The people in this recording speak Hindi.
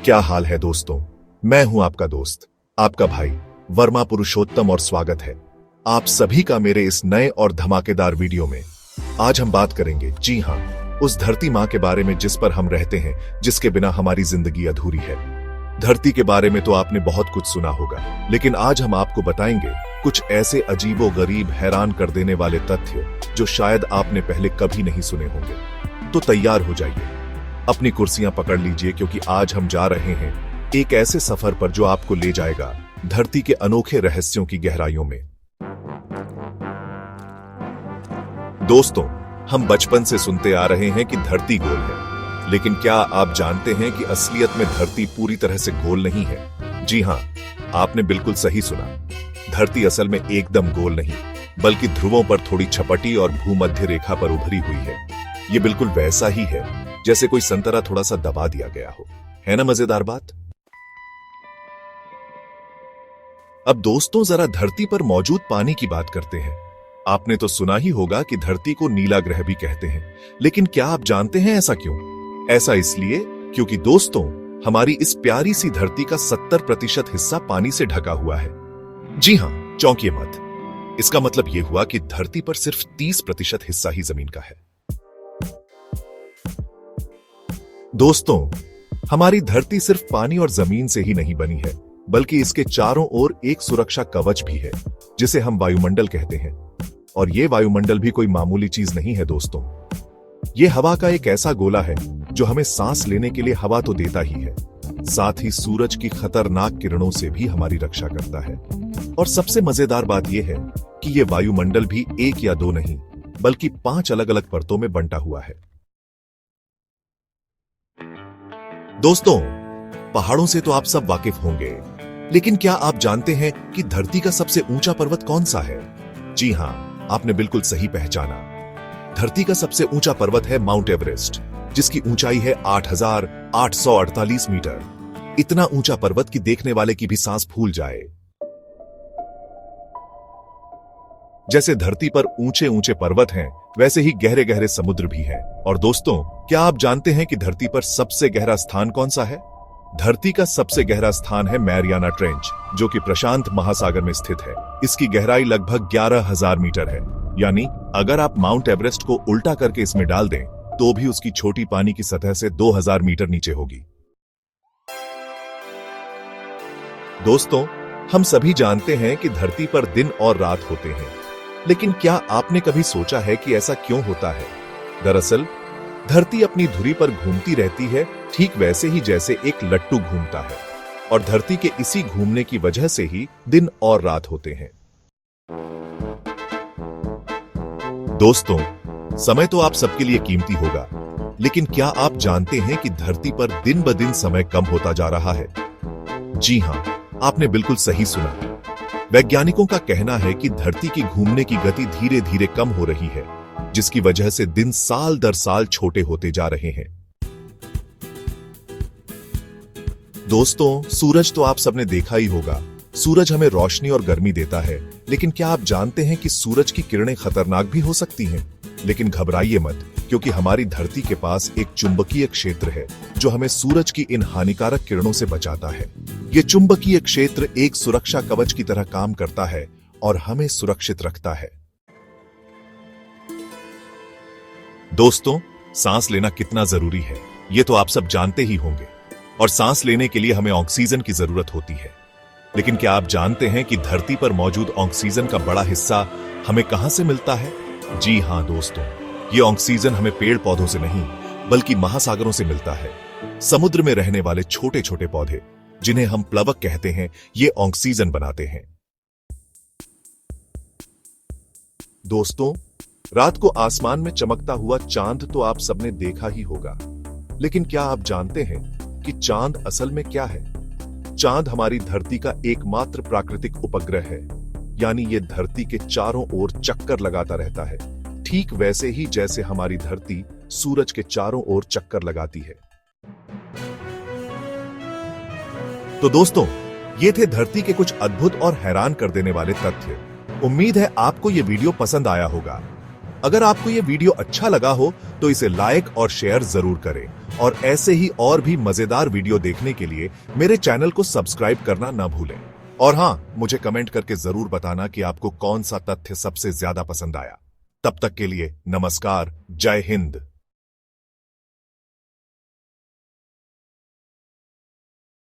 क्या हाल है दोस्तों। मैं हूं आपका दोस्त, आपका भाई वर्मा पुरुषोत्तम और स्वागत है आप सभी का मेरे इस नए और धमाकेदार वीडियो में। आज हम बात करेंगे, जी हां, उस धरती मां के बारे में जिस पर हम रहते हैं, जिसके बिना हमारी जिंदगी अधूरी है। धरती के बारे में तो आपने बहुत कुछ सुना होगा, लेकिन आज हम आपको बताएंगे कुछ ऐसे अजीबो गरीब, हैरान कर देने वाले तथ्य जो शायद आपने पहले कभी नहीं सुने होंगे। तो तैयार हो जाइए, अपनी कुर्सियां पकड़ लीजिए, क्योंकि आज हम जा रहे हैं एक ऐसे सफर पर जो आपको ले जाएगा धरती के अनोखे रहस्यों की गहराइयों में। दोस्तों, हम बचपन से सुनते आ रहे हैं कि धरती गोल है, लेकिन क्या आप जानते हैं कि असलियत में धरती पूरी तरह से गोल नहीं है? जी हां, आपने बिल्कुल सही सुना। धरती असल में एकदम गोल नहीं, बल्कि ध्रुवों पर थोड़ी छपटी और भूमध्य रेखा पर उभरी हुई है। ये बिल्कुल वैसा ही है जैसे कोई संतरा थोड़ा सा दबा दिया गया हो। है ना मजेदार बात? अब दोस्तों, जरा धरती पर मौजूद पानी की बात करते हैं। आपने तो सुना ही होगा कि धरती को नीला ग्रह भी कहते हैं, लेकिन क्या आप जानते हैं ऐसा क्यों? ऐसा इसलिए क्योंकि दोस्तों, हमारी इस प्यारी सी धरती का 70% हिस्सा पानी से ढका हुआ है। जी हां, चौंकिए मत। इसका मतलब यह हुआ कि धरती पर सिर्फ 30% हिस्सा ही जमीन का है। दोस्तों, हमारी धरती सिर्फ पानी और जमीन से ही नहीं बनी है, बल्कि इसके चारों ओर एक सुरक्षा कवच भी है, जिसे हम वायुमंडल कहते हैं। और यह वायुमंडल भी कोई मामूली चीज नहीं है दोस्तों। यह हवा का एक ऐसा गोला है जो हमें सांस लेने के लिए हवा तो देता ही है, साथ ही सूरज की खतरनाक किरणों से भी हमारी रक्षा करता है। और सबसे मजेदार बात यह है कि यह वायुमंडल भी एक या दो नहीं, बल्कि 5 अलग अलग परतों में बंटा हुआ है। दोस्तों, पहाड़ों से तो आप सब वाकिफ होंगे, लेकिन क्या आप जानते हैं कि धरती का सबसे ऊंचा पर्वत कौन सा है? जी हां, आपने बिल्कुल सही पहचाना। धरती का सबसे ऊंचा पर्वत है माउंट एवरेस्ट, जिसकी ऊंचाई है 8,848 मीटर। इतना ऊंचा पर्वत कि देखने वाले की भी सांस फूल जाए। जैसे धरती पर ऊंचे ऊंचे पर्वत हैं, वैसे ही गहरे गहरे समुद्र भी हैं। और दोस्तों, क्या आप जानते हैं कि धरती पर सबसे गहरा स्थान कौन सा है? धरती का सबसे गहरा स्थान है मैरियाना ट्रेंच, जो कि प्रशांत महासागर में स्थित है। इसकी गहराई लगभग 11,000 मीटर है। यानी अगर आप माउंट एवरेस्ट को उल्टा करके इसमें डाल दें, तो भी उसकी छोटी पानी की सतह से 2,000 मीटर नीचे होगी। दोस्तों, हम सभी जानते हैं कि धरती पर दिन और रात होते हैं, लेकिन क्या आपने कभी सोचा है कि ऐसा क्यों होता है? दरअसल धरती अपनी धुरी पर घूमती रहती है, ठीक वैसे ही जैसे एक लट्टू घूमता है, और धरती के इसी घूमने की वजह से ही दिन और रात होते हैं। दोस्तों, समय तो आप सबके लिए कीमती होगा, लेकिन क्या आप जानते हैं कि धरती पर दिन ब दिन समय कम होता जा रहा है? जी हां, आपने बिल्कुल सही सुना। वैज्ञानिकों का कहना है कि धरती की घूमने की गति धीरे धीरे कम हो रही है, जिसकी वजह से दिन साल दर साल छोटे होते जा रहे हैं। दोस्तों, सूरज तो आप सबने देखा ही होगा। सूरज हमें रोशनी और गर्मी देता है, लेकिन क्या आप जानते हैं कि सूरज की किरणें खतरनाक भी हो सकती हैं? लेकिन घबराइए मत, क्योंकि हमारी धरती के पास एक चुंबकीय क्षेत्र है जो हमें सूरज की इन हानिकारक किरणों से बचाता है। ये चुंबकीय क्षेत्र एक सुरक्षा कवच की तरह काम करता है और हमें सुरक्षित रखता है। दोस्तों, सांस लेना कितना जरूरी है, ये तो आप सब जानते ही होंगे। और सांस लेने के लिए हमें ऑक्सीजन की जरूरत होती है। लेकिन क्या आप जानते हैं कि धरती पर मौजूद ऑक्सीजन का बड़ा हिस्सा हमें कहां से मिलता है? जी हां दोस्तों, ये ऑक्सीजन हमें पेड़ पौधों से नहीं, बल्कि महासागरों से मिलता है। समुद्र में रहने वाले छोटे छोटे पौधे, जिन्हें हम प्लवक कहते हैं, ये ऑक्सीजन बनाते हैं। दोस्तों, रात को आसमान में चमकता हुआ चांद तो आप सबने देखा ही होगा, लेकिन क्या आप जानते हैं कि चांद असल में क्या है? चांद हमारी धरती का एकमात्र प्राकृतिक उपग्रह है। यानी ये धरती के चारों ओर चक्कर लगाता रहता है, ठीक वैसे ही जैसे हमारी धरती सूरज के चारों ओर चक्कर लगाती है। तो दोस्तों, ये थे धरती के कुछ अद्भुत और हैरान कर देने वाले तथ्य। उम्मीद है आपको ये वीडियो पसंद आया होगा। अगर आपको ये वीडियो अच्छा लगा हो तो इसे लाइक और शेयर जरूर करें और ऐसे ही और भी मजेदार वीडियो देखने के लिए मेरे चैनल को सब्सक्राइब करना ना भूलें। और हाँ, मुझे कमेंट करके जरूर बताना कि आपको कौन सा तथ्य सबसे ज्यादा पसंद आया। तब तक के लिए नमस्कार, जय हिंद।